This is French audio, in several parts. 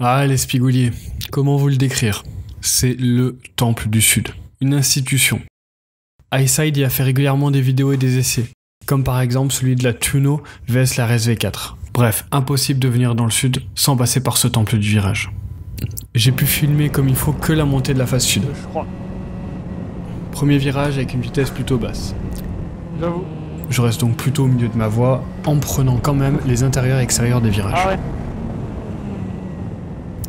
Ah, les Spigouliers, comment vous le décrire? C'est le Temple du Sud, une institution. iSide y a fait régulièrement des vidéos et des essais, comme par exemple celui de la Tuno vs la RSV4. Bref, impossible de venir dans le Sud sans passer par ce temple du virage. J'ai pu filmer comme il faut que la montée de la face sud. Premier virage avec une vitesse plutôt basse. J'avoue. Je reste donc plutôt au milieu de ma voie, en prenant quand même les intérieurs et extérieurs des virages. Ah ouais.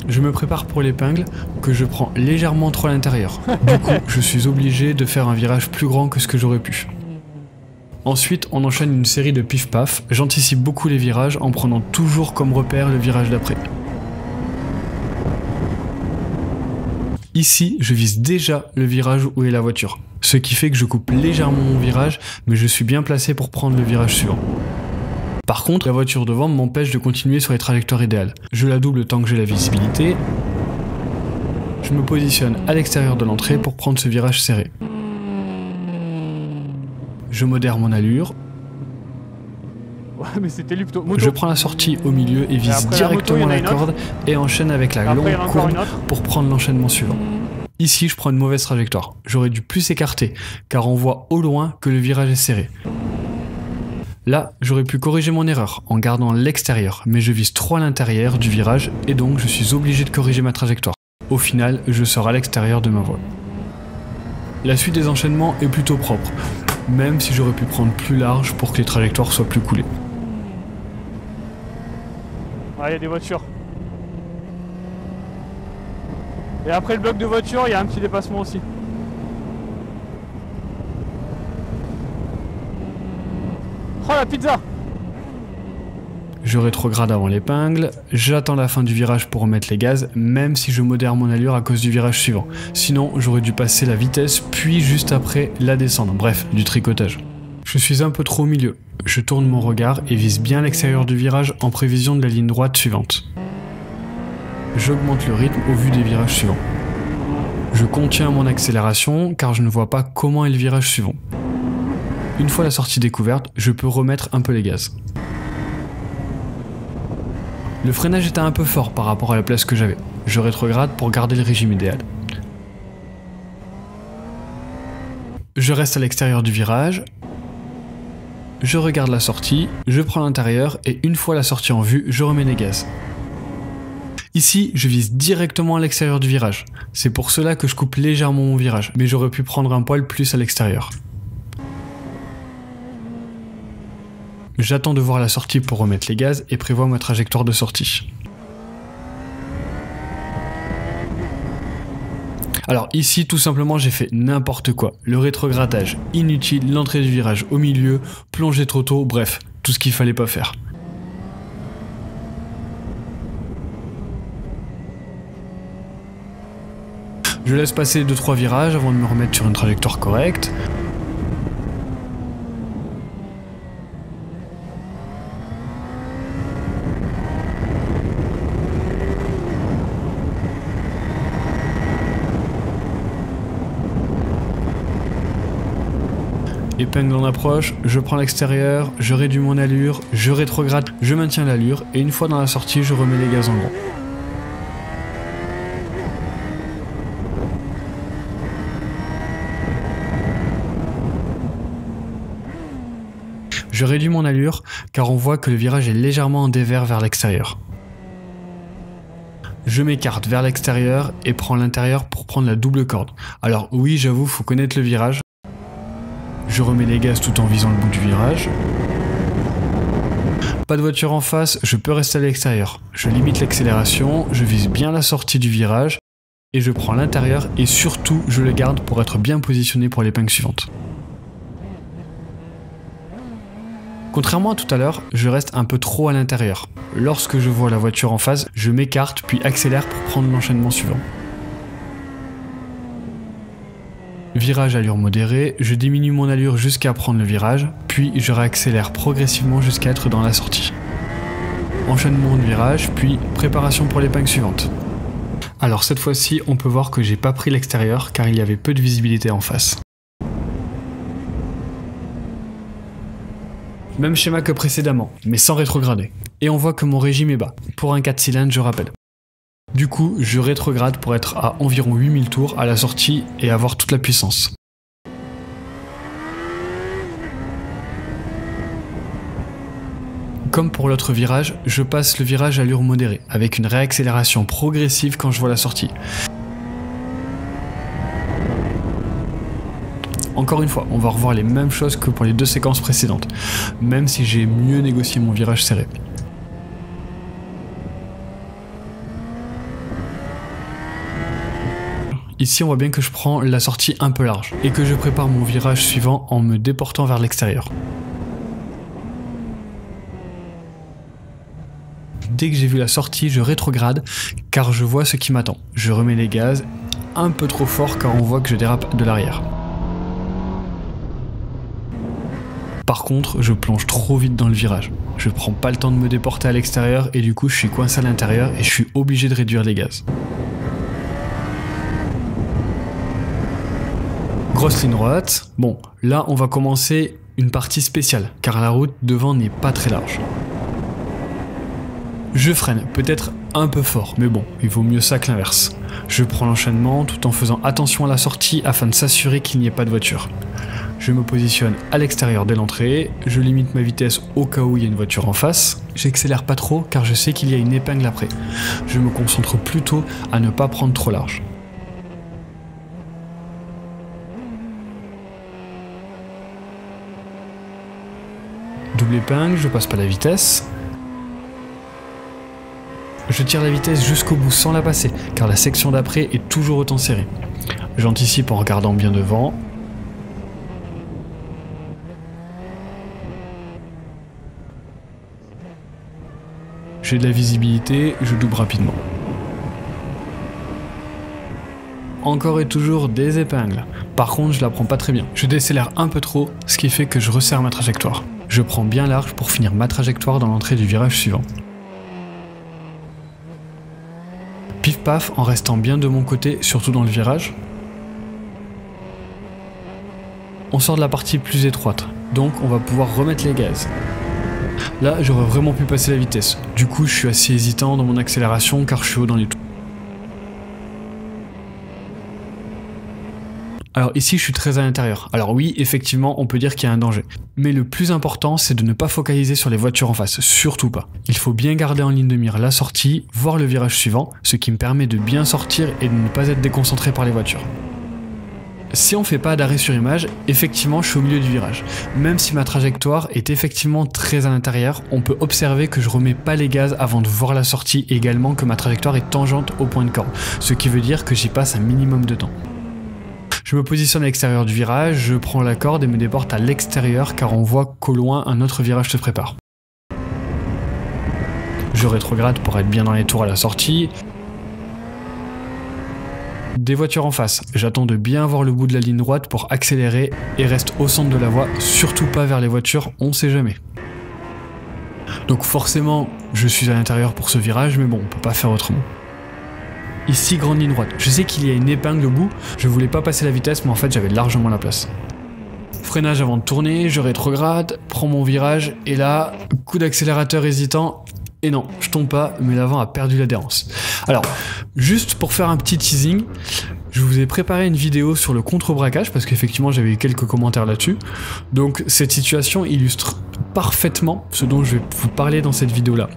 Je me prépare pour l'épingle, que je prends légèrement trop à l'intérieur. Du coup, je suis obligé de faire un virage plus grand que ce que j'aurais pu. Ensuite, on enchaîne une série de pif-paf. J'anticipe beaucoup les virages en prenant toujours comme repère le virage d'après. Ici, je vise déjà le virage où est la voiture, ce qui fait que je coupe légèrement mon virage, mais je suis bien placé pour prendre le virage suivant. Par contre, la voiture devant m'empêche de continuer sur les trajectoires idéales. Je la double tant que j'ai la visibilité. Je me positionne à l'extérieur de l'entrée pour prendre ce virage serré. Je modère mon allure. Ouais, mais c'était lui plutôt. Moto. Je prends la sortie au milieu et vise après, directement la la moto, corde et enchaîne avec la longue courbe pour prendre l'enchaînement suivant. Ici, je prends une mauvaise trajectoire. J'aurais dû plus écarter, car on voit au loin que le virage est serré. Là, j'aurais pu corriger mon erreur en gardant l'extérieur, mais je vise trop à l'intérieur du virage et donc je suis obligé de corriger ma trajectoire. Au final, je sors à l'extérieur de ma voie. La suite des enchaînements est plutôt propre, même si j'aurais pu prendre plus large pour que les trajectoires soient plus coulées. Ah, il y a des voitures. Et après le bloc de voiture, il y a un petit dépassement aussi. Oh la pizza! Je rétrograde avant l'épingle, j'attends la fin du virage pour remettre les gaz, même si je modère mon allure à cause du virage suivant. Sinon, j'aurais dû passer la vitesse, puis juste après la descendre. Bref, du tricotage. Je suis un peu trop au milieu. Je tourne mon regard et vise bien l'extérieur du virage en prévision de la ligne droite suivante. J'augmente le rythme au vu des virages suivants. Je contiens mon accélération car je ne vois pas comment est le virage suivant. Une fois la sortie découverte, je peux remettre un peu les gaz. Le freinage était un peu fort par rapport à la place que j'avais. Je rétrograde pour garder le régime idéal. Je reste à l'extérieur du virage. Je regarde la sortie, je prends l'intérieur et une fois la sortie en vue, je remets les gaz. Ici, je vise directement à l'extérieur du virage. C'est pour cela que je coupe légèrement mon virage, mais j'aurais pu prendre un poil plus à l'extérieur. J'attends de voir la sortie pour remettre les gaz et prévois ma trajectoire de sortie. Alors ici, tout simplement, j'ai fait n'importe quoi. Le rétrogradage inutile, l'entrée du virage au milieu, plonger trop tôt, bref, tout ce qu'il fallait pas faire. Je laisse passer 2-3 virages avant de me remettre sur une trajectoire correcte. Épingle en approche, je prends l'extérieur, je réduis mon allure, je rétrograde, je maintiens l'allure et une fois dans la sortie, je remets les gaz en grand. Je réduis mon allure car on voit que le virage est légèrement en dévers vers l'extérieur. Je m'écarte vers l'extérieur et prends l'intérieur pour prendre la double corde. Alors oui, j'avoue, faut connaître le virage. Je remets les gaz tout en visant le bout du virage. Pas de voiture en face, je peux rester à l'extérieur. Je limite l'accélération, je vise bien la sortie du virage et je prends l'intérieur et surtout je le garde pour être bien positionné pour l'épingle suivante. Contrairement à tout à l'heure, je reste un peu trop à l'intérieur. Lorsque je vois la voiture en face, je m'écarte puis accélère pour prendre l'enchaînement suivant. Virage allure modérée, je diminue mon allure jusqu'à prendre le virage, puis je réaccélère progressivement jusqu'à être dans la sortie. Enchaînement de virage, puis préparation pour l'épingle suivante. Alors cette fois-ci, on peut voir que j'ai pas pris l'extérieur car il y avait peu de visibilité en face. Même schéma que précédemment, mais sans rétrograder. Et on voit que mon régime est bas, pour un 4 cylindres je rappelle. Du coup, je rétrograde pour être à environ 8000 tours à la sortie et avoir toute la puissance. Comme pour l'autre virage, je passe le virage à allure modérée, avec une réaccélération progressive quand je vois la sortie. Encore une fois, on va revoir les mêmes choses que pour les deux séquences précédentes, même si j'ai mieux négocié mon virage serré. Ici, on voit bien que je prends la sortie un peu large, et que je prépare mon virage suivant en me déportant vers l'extérieur. Dès que j'ai vu la sortie, je rétrograde, car je vois ce qui m'attend. Je remets les gaz, un peu trop fort car on voit que je dérape de l'arrière. Par contre, je plonge trop vite dans le virage. Je prends pas le temps de me déporter à l'extérieur et du coup je suis coincé à l'intérieur et je suis obligé de réduire les gaz. Grosse ligne droite. Bon, là on va commencer une partie spéciale, car la route devant n'est pas très large. Je freine, peut-être un peu fort, mais bon, il vaut mieux ça que l'inverse. Je prends l'enchaînement tout en faisant attention à la sortie afin de s'assurer qu'il n'y ait pas de voiture. Je me positionne à l'extérieur dès l'entrée, je limite ma vitesse au cas où il y a une voiture en face. J'accélère pas trop car je sais qu'il y a une épingle après. Je me concentre plutôt à ne pas prendre trop large. Double épingle, je passe pas la vitesse. Je tire la vitesse jusqu'au bout sans la passer, car la section d'après est toujours autant serrée. J'anticipe en regardant bien devant. J'ai de la visibilité, je double rapidement. Encore et toujours des épingles. Par contre, je la prends pas très bien. Je décélère un peu trop, ce qui fait que je resserre ma trajectoire. Je prends bien large pour finir ma trajectoire dans l'entrée du virage suivant. Pif paf en restant bien de mon côté, surtout dans le virage. On sort de la partie plus étroite, donc on va pouvoir remettre les gaz. Là, j'aurais vraiment pu passer la vitesse. Du coup, je suis assez hésitant dans mon accélération car je suis haut dans les tours. Alors ici, je suis très à l'intérieur. Alors oui, effectivement, on peut dire qu'il y a un danger. Mais le plus important, c'est de ne pas focaliser sur les voitures en face, surtout pas. Il faut bien garder en ligne de mire la sortie, voir le virage suivant, ce qui me permet de bien sortir et de ne pas être déconcentré par les voitures. Si on fait pas d'arrêt sur image, effectivement je suis au milieu du virage. Même si ma trajectoire est effectivement très à l'intérieur, on peut observer que je remets pas les gaz avant de voir la sortie et également que ma trajectoire est tangente au point de corde, ce qui veut dire que j'y passe un minimum de temps. Je me positionne à l'extérieur du virage, je prends la corde et me déporte à l'extérieur car on voit qu'au loin un autre virage se prépare. Je rétrograde pour être bien dans les tours à la sortie. Des voitures en face, j'attends de bien voir le bout de la ligne droite pour accélérer et reste au centre de la voie, surtout pas vers les voitures, on sait jamais. Donc forcément, je suis à l'intérieur pour ce virage, mais bon, on peut pas faire autrement. Ici, grande ligne droite. Je sais qu'il y a une épingle au bout, je voulais pas passer la vitesse, mais en fait j'avais largement la place. Freinage avant de tourner, je rétrograde, prends mon virage, et là, coup d'accélérateur hésitant, et non, je tombe pas, mais l'avant a perdu l'adhérence. Alors, juste pour faire un petit teasing, je vous ai préparé une vidéo sur le contre-braquage, parce qu'effectivement j'avais eu quelques commentaires là-dessus. Donc cette situation illustre parfaitement ce dont je vais vous parler dans cette vidéo-là.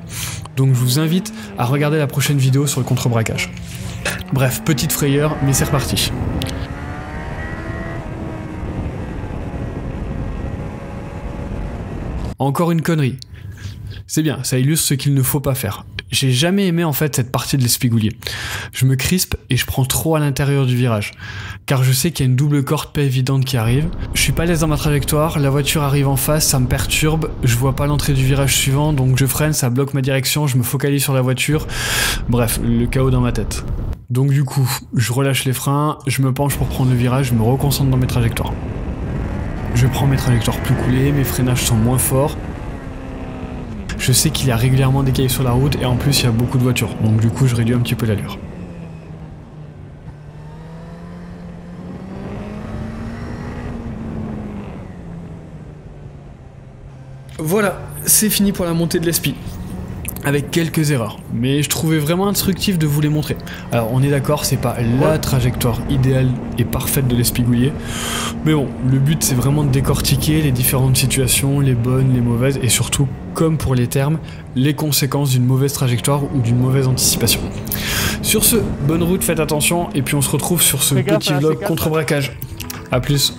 Donc je vous invite à regarder la prochaine vidéo sur le contre-braquage. Bref, petite frayeur, mais c'est reparti. Encore une connerie. C'est bien, ça illustre ce qu'il ne faut pas faire. J'ai jamais aimé en fait cette partie de l'espigoulier. Je me crispe et je prends trop à l'intérieur du virage, car je sais qu'il y a une double corde pas évidente qui arrive. Je suis pas à l'aise dans ma trajectoire, la voiture arrive en face, ça me perturbe, je vois pas l'entrée du virage suivant, donc je freine, ça bloque ma direction, je me focalise sur la voiture. Bref, le chaos dans ma tête. Donc du coup, je relâche les freins, je me penche pour prendre le virage, je me reconcentre dans mes trajectoires. Je prends mes trajectoires plus coulées, mes freinages sont moins forts. Je sais qu'il y a régulièrement des cailloux sur la route et en plus il y a beaucoup de voitures, donc du coup je réduis un petit peu l'allure. Voilà, c'est fini pour la montée de l'Espi. avec quelques erreurs, mais je trouvais vraiment instructif de vous les montrer. Alors on est d'accord, c'est pas la trajectoire idéale et parfaite de l'espigouiller, mais bon, le but c'est vraiment de décortiquer les différentes situations, les bonnes, les mauvaises, et surtout, comme pour les termes, les conséquences d'une mauvaise trajectoire ou d'une mauvaise anticipation. Sur ce, bonne route, faites attention, et puis on se retrouve sur ce petit vlog contre braquage. A plus.